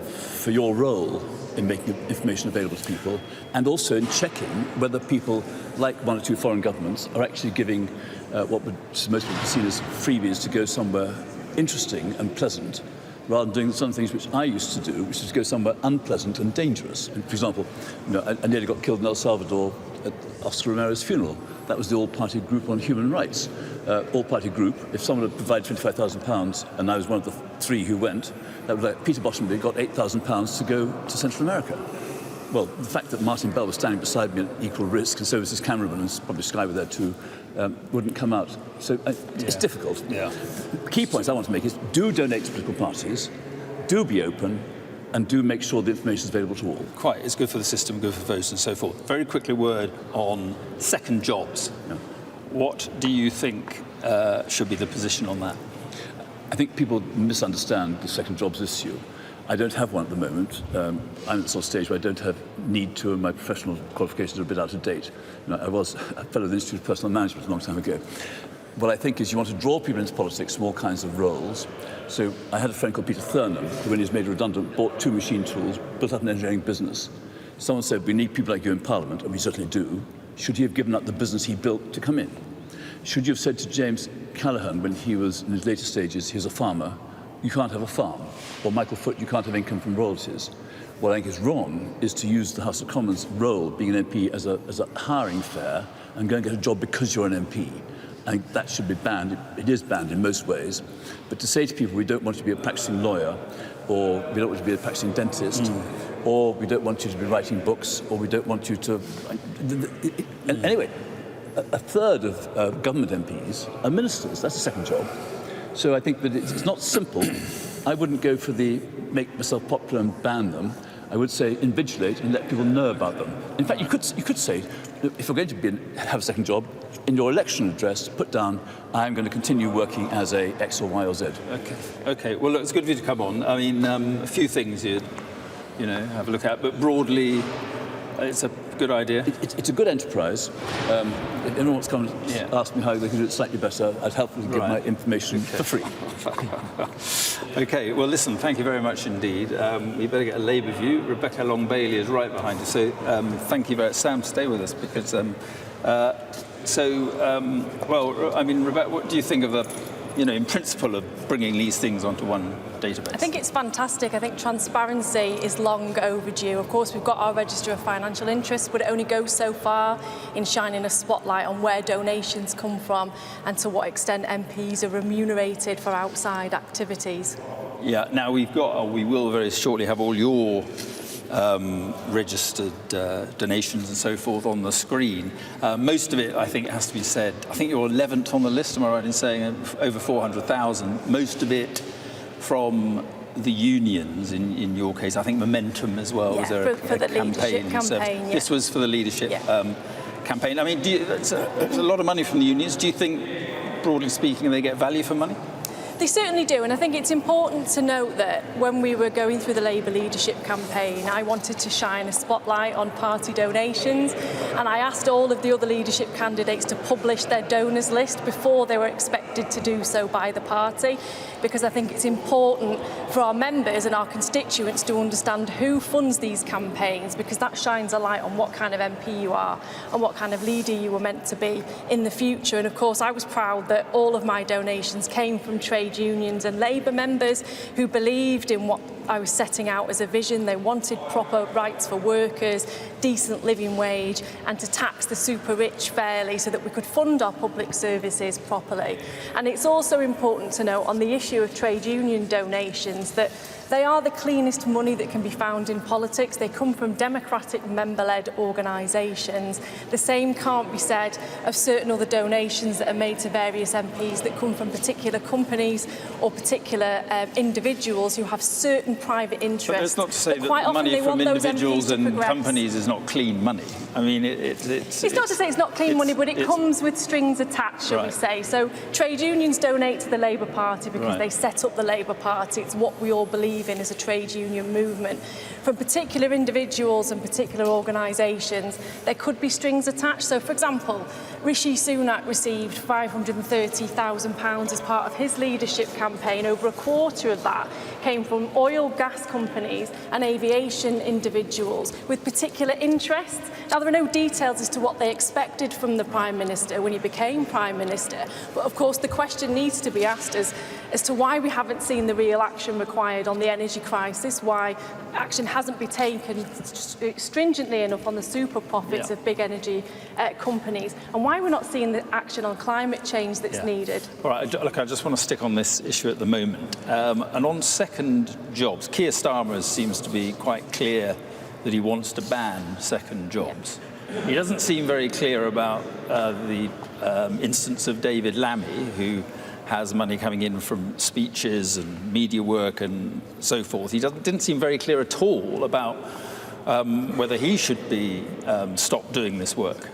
for your role in making information available to people, and also in checking whether people, like one or two foreign governments, are actually giving what would most people be seen as freebies to go somewhere interesting and pleasant, rather than doing some things which I used to do, which is go somewhere unpleasant and dangerous. And for example, I nearly got killed in El Salvador at Oscar Romero's funeral. That was the all-party group on human rights. All-party group, if someone had provided £25,000 and I was one of the three who went, that was like Peter Bottomley got £8,000 to go to Central America. Well, the fact that Martin Bell was standing beside me at equal risk, and so was his cameraman, and probably Sky were there too, wouldn't come out. So it's difficult. Yeah. The key points I want to make is do donate to political parties, do be open, and do make sure the information is available to all. Quite. It's good for the system, good for votes and so forth. Very quickly, word on second jobs. Yeah. What do you think should be the position on that? I think people misunderstand the second jobs issue. I don't have one at the moment. I'm at the sort of stage where I don't have need to, and my professional qualifications are a bit out of date. I was a fellow of the Institute of Personal Management a long time ago. What I think is you want to draw people into politics from all kinds of roles. So I had a friend called Peter Thurnham, who, when he was made redundant, bought 2 machine tools, built up an engineering business. Someone said, we need people like you in Parliament, and we certainly do. Should he have given up the business he built to come in? Should you have said to James Callaghan, when he was in his later stages, he was a farmer, you can't have a farm? Or Michael Foot, you can't have income from royalties? What I think is wrong is to use the House of Commons role, being an MP, as a hiring fare and go and get a job because you're an MP. I think that should be banned. It is banned in most ways. But to say to people, we don't want you to be a practicing lawyer, or we don't want you to be a practicing dentist, or we don't want you to be writing books, or we don't want you to... Anyway, a third of government MPs are ministers. That's a second job. So I think that it's not simple. I wouldn't go for the make myself popular and ban them. I would say invigilate and let people know about them. In fact, you could say, if you're going to have a second job, in your election address, put down, I'm going to continue working as a X or Y or Z. Okay. Well, look, it's good of you to come on. I mean, a few things you'd, have a look at, but broadly, it's a good idea. It's a good enterprise. If anyone wants to come and ask me how they can do it slightly better, I'd happily give my information for free. Okay, well, listen, thank you very much indeed. We better get a Labour view. Rebecca Long-Bailey is right behind you, so thank you very much. Sam, stay with us, because... well, I mean, Rebecca, what do you think of in principle of bringing these things onto one database? I think it's fantastic. I think transparency is long overdue. Of course, we've got our register of financial interests, but it only goes so far in shining a spotlight on where donations come from and to what extent MPs are remunerated for outside activities. Yeah, now we will very shortly have all your registered donations and so forth on the screen. Most of it, I think, has to be said. I think you're 11th on the list, am I right in saying, over 400,000. Most of it from the unions, in your case. I think Momentum as well. Yeah, was there for the campaign? leadership campaign, yeah. This was for the leadership campaign. I mean, it's a lot of money from the unions. Do you think, broadly speaking, they get value for money? They certainly do, and I think it's important to note that when we were going through the Labour leadership campaign, I wanted to shine a spotlight on party donations, and I asked all of the other leadership candidates to publish their donors list before they were expected to do so by the party, because I think it's important for our members and our constituents to understand who funds these campaigns, because that shines a light on what kind of MP you are and what kind of leader you were meant to be in the future. And of course, I was proud that all of my donations came from trade unions and Labour members who believed in what I was setting out as a vision. They wanted proper rights for workers, decent living wage, and to tax the super rich fairly so that we could fund our public services properly. And it's also important to note on the issue of trade union donations that they are the cleanest money that can be found in politics. They come from democratic member-led organisations. The same can't be said of certain other donations that are made to various MPs that come from particular companies or particular individuals who have certain private interests. But that's not to say that money from individuals and companies is not clean money. I mean, it's not to say it's not clean money, but it comes with strings attached, shall we say. So trade unions donate to the Labour Party because they set up the Labour Party. It's what we all believe in as a trade union movement. From particular individuals and particular organisations, there could be strings attached. So, for example, Rishi Sunak received £530,000 as part of his leadership campaign. Over a quarter of that came from oil, gas companies and aviation individuals with particular interests. Now, there are no details as to what they expected from the Prime Minister when he became Prime Minister, but of course the question needs to be asked as to why we haven't seen the real action required on the energy crisis, why action hasn't been taken stringently enough on the super profits of big energy companies, and why we're not seeing the action on climate change that's needed. All right, look, I just want to stick on this issue at the moment. And on second jobs, Keir Starmer seems to be quite clear that he wants to ban second jobs. He doesn't seem very clear about the instance of David Lammy, who has money coming in from speeches and media work and so forth. He didn't seem very clear at all about whether he should be stopped doing this work.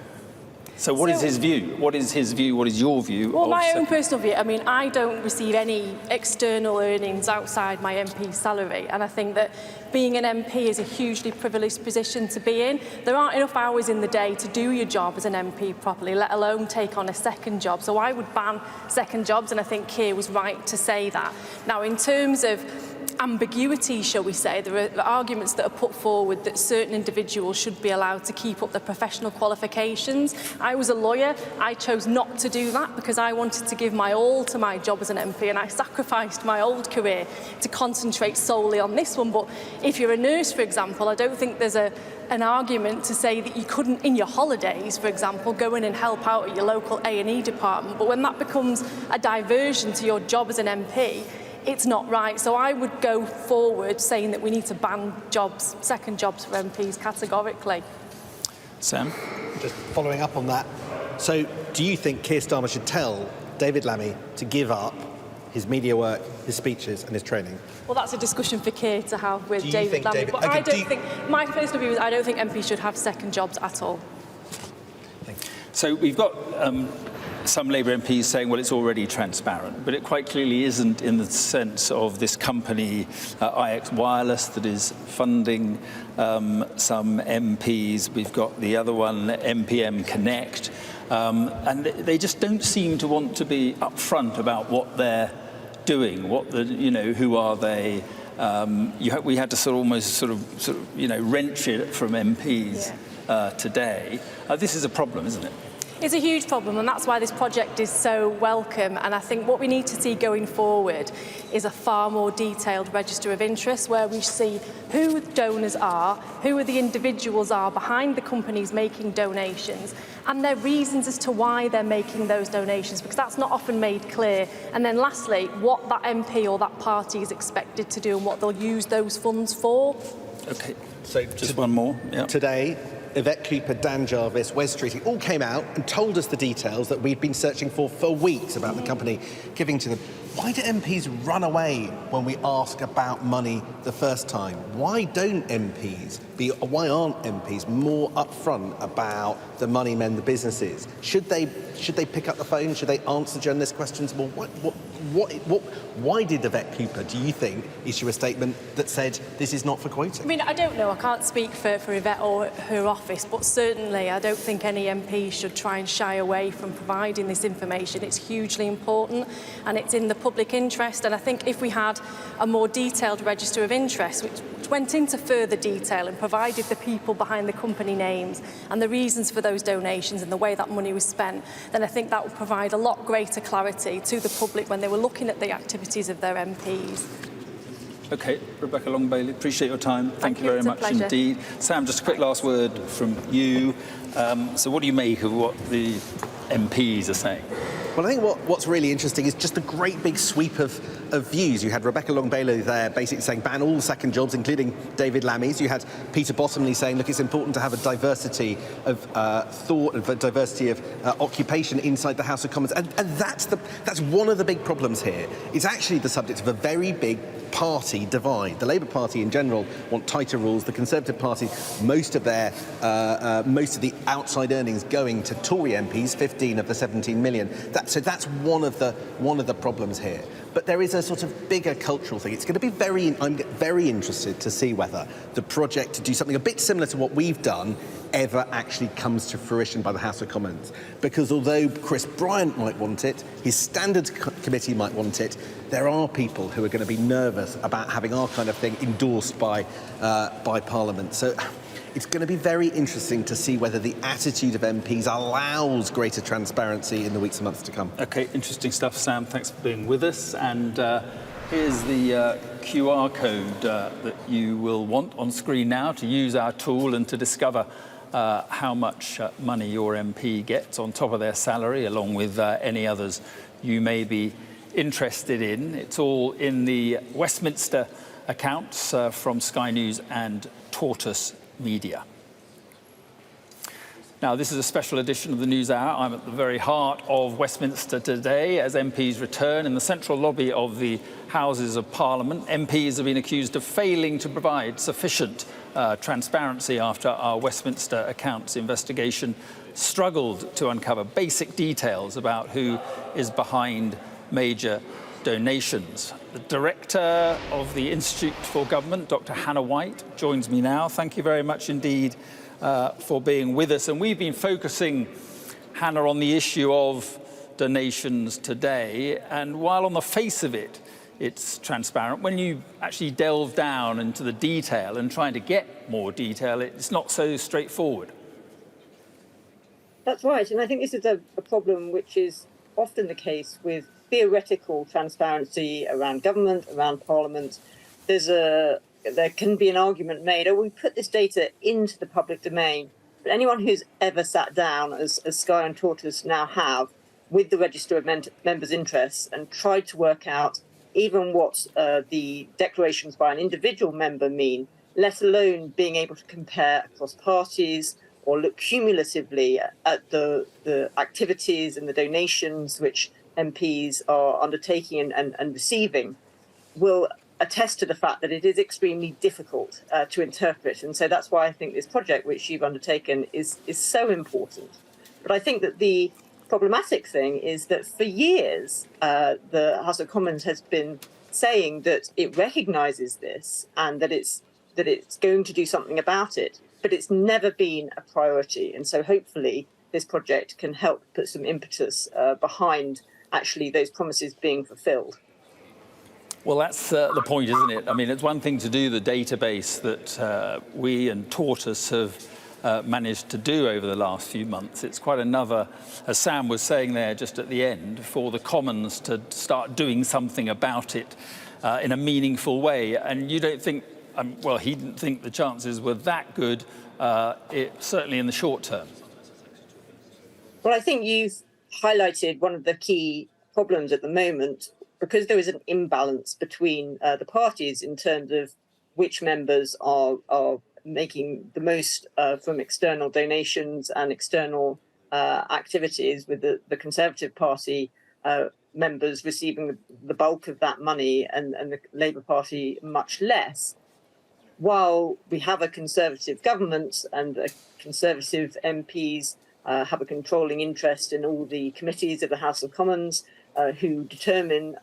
So what is his view? What is his view? What is your view? Well, my own personal view, I mean, I don't receive any external earnings outside my MP salary, and I think that being an MP is a hugely privileged position to be in. There aren't enough hours in the day to do your job as an MP properly, let alone take on a second job. So I would ban second jobs, and I think Keir was right to say that. Now, in terms of ambiguity, shall we say, there are arguments that are put forward that certain individuals should be allowed to keep up their professional qualifications. I was a lawyer. I chose not to do that because I wanted to give my all to my job as an MP, and I sacrificed my old career to concentrate solely on this one. But if you're a nurse, for example, I don't think there's an argument to say that you couldn't, in your holidays, for example, go in and help out at your local A&E department. But when that becomes a diversion to your job as an MP, it's not right. So I would go forward saying that we need to ban jobs, second jobs for MPs categorically. Sam? Just following up on that. So do you think Keir Starmer should tell David Lammy to give up his media work, his speeches and his training? Well, that's a discussion for Keir to have with David Lammy. But I don't think, my personal view is I don't think MPs should have second jobs at all. Thank you. So we've got some Labour MPs saying, well, it's already transparent, but it quite clearly isn't in the sense of this company, IX Wireless, that is funding some MPs. We've got the other one, MPM Connect, and they just don't seem to want to be upfront about what they're doing, who are they. We had to almost wrench it from MPs today. This is a problem, isn't it? It's a huge problem, and that's why this project is so welcome. And I think what we need to see going forward is a far more detailed register of interests, where we see who donors are, who the individuals are behind the companies making donations, and their reasons as to why they're making those donations, because that's not often made clear. And then lastly, what that MP or that party is expected to do and what they'll use those funds for. OK, so just one more. Yeah. Today, Yvette Cooper, Dan Jarvis, Wes Streeting all came out and told us the details that we've been searching for weeks about the company giving to them. Why do MPs run away when we ask about money the first time? Why aren't MPs more upfront about the money men, the businesses? Should they pick up the phone? Should they answer journalist questions? Well, why did Yvette Cooper, do you think, issue a statement that said this is not for quoting? I mean, I don't know. I can't speak for Yvette or her office, but certainly I don't think any MP should try and shy away from providing this information. It's hugely important and it's in the public interest. And I think if we had a more detailed register of interest, which went into further detail and provided the people behind the company names and the reasons for those donations and the way that money was spent, then I think that would provide a lot greater clarity to the public when they were looking at the activities of their MPs. OK, Rebecca Long-Bailey, appreciate your time. Thank you very much pleasure. indeed. Sam, just a quick last word from you. So what do you make of what the MPs are saying? Well, I think what's really interesting is just the great big sweep of views. You had Rebecca Long-Bailey there basically saying ban all second jobs, including David Lammy's. You had Peter Bottomley saying, look, it's important to have a diversity of thought, a diversity of occupation inside the House of Commons. And that's one of the big problems here. It's actually the subject of a very big party divide. The Labour Party in general want tighter rules. The Conservative Party, most of the outside earnings going to Tory MPs, 15 of the 17 million. So that's one of the problems here. But there is a sort of bigger cultural thing. It's going to be I'm very interested to see whether the project to do something a bit similar to what we've done ever actually comes to fruition by the House of Commons. Because although Chris Bryant might want it, his Standards Committee might want it, there are people who are going to be nervous about having our kind of thing endorsed by Parliament. So it's going to be very interesting to see whether the attitude of MPs allows greater transparency in the weeks and months to come. OK, interesting stuff, Sam. Thanks for being with us. And here's the QR code that you will want on screen now to use our tool and to discover how much money your MP gets on top of their salary, along with any others you may be interested in. It's all in the Westminster Accounts from Sky News and Tortoise Media. Now, this is a special edition of the News Hour. I'm at the very heart of Westminster today as MPs return in the central lobby of the Houses of Parliament. MPs have been accused of failing to provide sufficient transparency after our Westminster Accounts investigation struggled to uncover basic details about who is behind major donations. The Director of the Institute for Government, Dr. Hannah White, joins me now. Thank you very much indeed for being with us. And we've been focusing, Hannah, on the issue of donations today. And while on the face of it, it's transparent, when you actually delve down into the detail and trying to get more detail, it's not so straightforward. That's right. And I think this is a problem which is often the case with theoretical transparency around government, around Parliament. There can be an argument made, oh, we put this data into the public domain. But anyone who's ever sat down, as Sky and Tortoise now have, with the Register of Members' Interests and tried to work out even what the declarations by an individual member mean, let alone being able to compare across parties or look cumulatively at the activities and the donations which MPs are undertaking and receiving, will attest to the fact that it is extremely difficult to interpret. And so that's why I think this project, which you've undertaken, is so important. But I think that the problematic thing is that for years, the House of Commons has been saying that it recognises this and that it's going to do something about it, but it's never been a priority. And so hopefully this project can help put some impetus behind actually those promises being fulfilled. Well, that's the point, isn't it? I mean, it's one thing to do the database that we and Tortoise have managed to do over the last few months. It's quite another, as Sam was saying there just at the end, for the Commons to start doing something about it in a meaningful way. And you don't think, well, he didn't think the chances were that good, certainly in the short term. Well, I think you've highlighted one of the key problems at the moment, because there is an imbalance between the parties in terms of which members are making the most from external donations and external activities, with the Conservative Party members receiving the bulk of that money and the Labour Party much less. While we have a Conservative government and Conservative MPs have a controlling interest in all the committees of the House of Commons who determine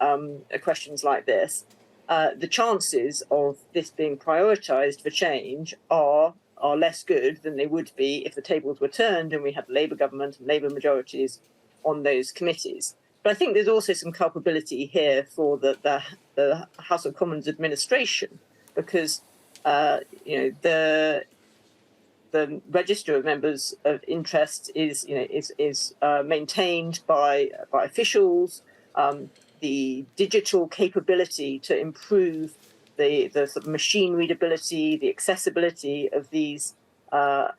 questions like this, the chances of this being prioritised for change are less good than they would be if the tables were turned and we had Labour government and Labour majorities on those committees. But I think there's also some culpability here for the House of Commons administration, because the register of members of interest is maintained by officials. The digital capability to improve the sort of machine readability, the accessibility of these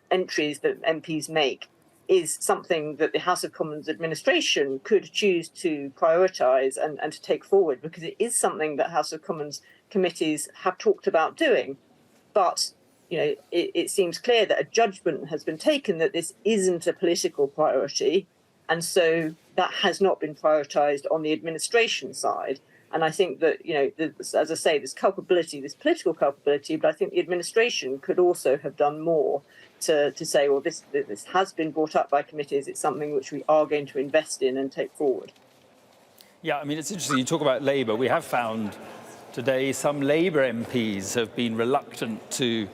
entries that MPs make is something that the House of Commons administration could choose to prioritise and to take forward, because it is something that House of Commons committees have talked about doing. But it seems clear that a judgment has been taken that this isn't a political priority, and so that has not been prioritised on the administration side. And I think that, as I say, there's culpability, there's political culpability, but I think the administration could also have done more to say, well, this has been brought up by committees, it's something which we are going to invest in and take forward. Yeah, I mean, it's interesting, you talk about Labour. We have found today some Labour MPs have been reluctant to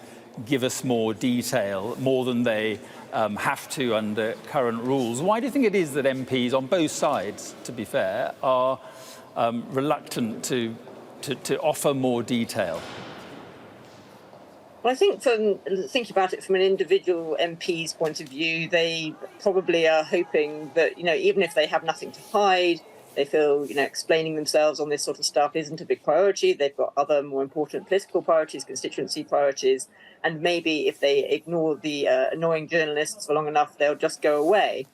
give us more detail, more than they have to under current rules. Why do you think it is that MPs on both sides, to be fair, are reluctant to offer more detail? Well, I think from thinking about it from an individual MP's point of view, they probably are hoping that, even if they have nothing to hide, they feel, explaining themselves on this sort of stuff isn't a big priority. They've got other more important political priorities, constituency priorities, and maybe if they ignore the annoying journalists for long enough, they'll just go away.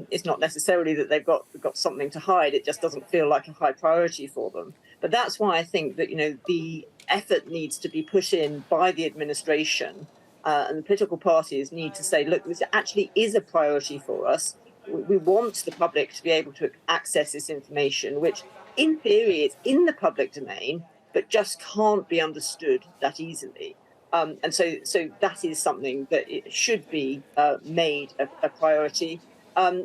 It's not necessarily that they've got something to hide. It just doesn't feel like a high priority for them. But that's why I think that, the effort needs to be put in by the administration, and the political parties need to say, look, this actually is a priority for us. We want the public to be able to access this information, which in theory is in the public domain, but just can't be understood that easily. And so that is something that it should be made a priority,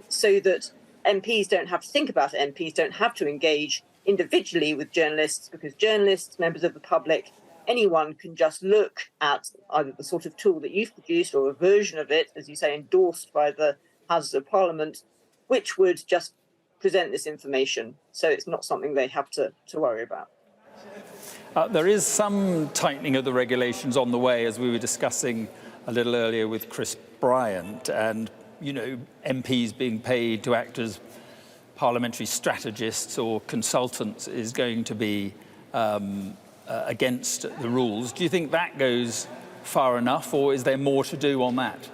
so that MPs don't have to think about it. MPs don't have to engage individually with journalists, because journalists, members of the public, anyone can just look at either the sort of tool that you've produced or a version of it, as you say, endorsed by the Houses of Parliament, which would just present this information. So it's not something they have to worry about. There is some tightening of the regulations on the way, as we were discussing a little earlier with Chris Bryant, and, MPs being paid to act as parliamentary strategists or consultants is going to be against the rules. Do you think that goes far enough, or is there more to do on that?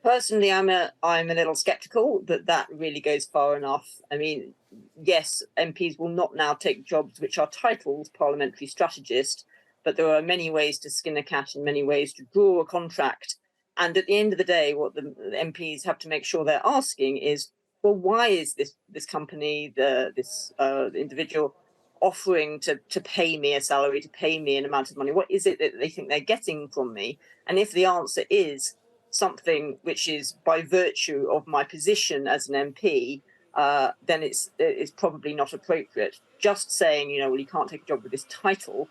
Personally, I'm a little sceptical that really goes far enough. I mean, yes, MPs will not now take jobs which are titled parliamentary strategist, but there are many ways to skin a cat and many ways to draw a contract. And at the end of the day, what the MPs have to make sure they're asking is, well, why is this company, this individual, offering to pay me a salary, to pay me an amount of money? What is it that they think they're getting from me? And if the answer is something which is by virtue of my position as an MP, then it's probably not appropriate. Just saying, well, you can't take a job with this title,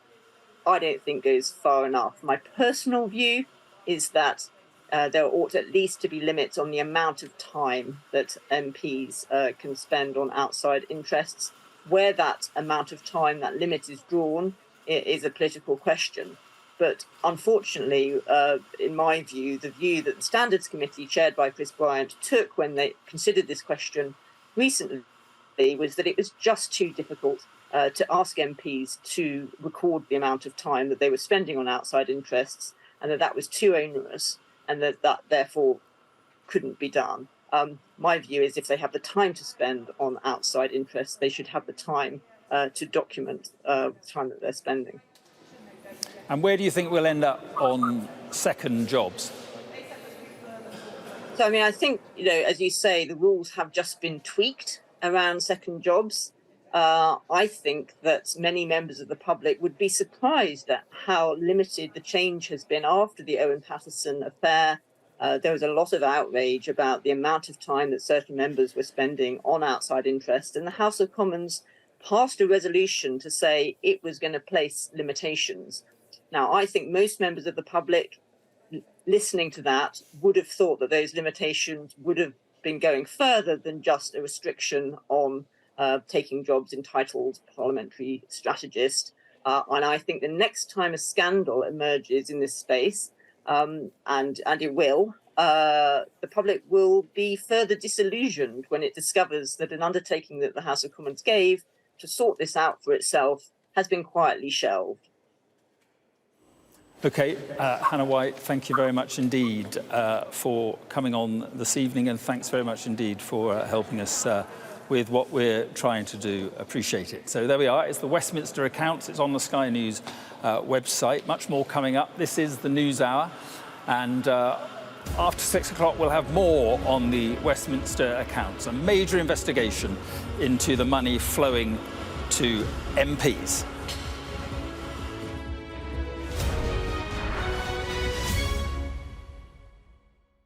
I don't think goes far enough. My personal view is that there ought at least to be limits on the amount of time that MPs can spend on outside interests. Where that amount of time, that limit is drawn, is a political question. But unfortunately, in my view, the view that the Standards Committee, chaired by Chris Bryant, took when they considered this question recently was that it was just too difficult to ask MPs to record the amount of time that they were spending on outside interests, and that was too onerous, and that therefore couldn't be done. My view is if they have the time to spend on outside interests, they should have the time to document the time that they're spending. And where do you think we'll end up on second jobs? So, I mean, I think, as you say, the rules have just been tweaked around second jobs. I think that many members of the public would be surprised at how limited the change has been after the Owen Paterson affair. There was a lot of outrage about the amount of time that certain members were spending on outside interest, and the House of Commons passed a resolution to say it was going to place limitations. Now, I think most members of the public listening to that would have thought that those limitations would have been going further than just a restriction on taking jobs entitled parliamentary strategist. And I think the next time a scandal emerges in this space, and it will, the public will be further disillusioned when it discovers that an undertaking that the House of Commons gave to sort this out for itself has been quietly shelved. OK, Hannah White, thank you very much indeed for coming on this evening, and thanks very much indeed for helping us with what we're trying to do. Appreciate it. So there we are. It's the Westminster Accounts. It's on the Sky News website. Much more coming up. This is the News Hour, and after 6 o'clock we'll have more on the Westminster Accounts, a major investigation into the money flowing to MPs.